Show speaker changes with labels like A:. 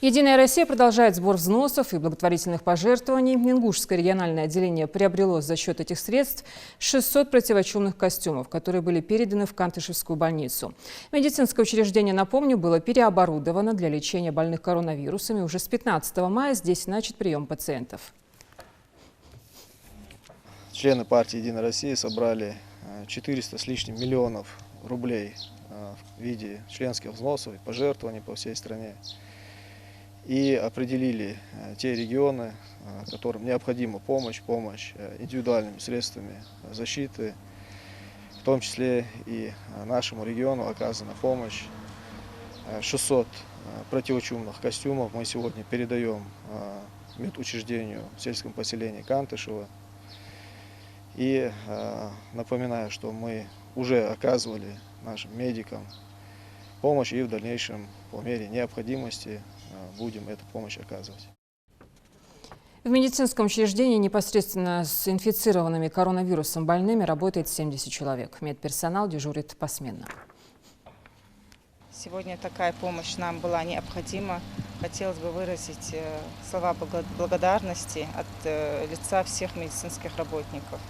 A: Единая Россия продолжает сбор взносов и благотворительных пожертвований. Ингушское региональное отделение приобрело за счет этих средств 600 противочумных костюмов, которые были переданы в Кантышевскую больницу. Медицинское учреждение, напомню, было переоборудовано для лечения больных коронавирусом. И уже с 15 мая здесь начат прием пациентов.
B: Члены партии «Единая Россия» собрали 400 с лишним миллионов рублей в виде членских взносов и пожертвований по всей стране. И определили те регионы, которым необходима помощь индивидуальными средствами защиты. В том числе и нашему региону оказана помощь. 600 противочумных костюмов мы сегодня передаем медучреждению в сельском поселении Кантышево. И напоминаю, что мы уже оказывали нашим медикам помощь и в дальнейшем, по мере необходимости, будем эту помощь оказывать.
A: В медицинском учреждении непосредственно с инфицированными коронавирусом больными работает 70 человек. Медперсонал дежурит посменно.
C: Сегодня такая помощь нам была необходима. Хотелось бы выразить слова благодарности от лица всех медицинских работников.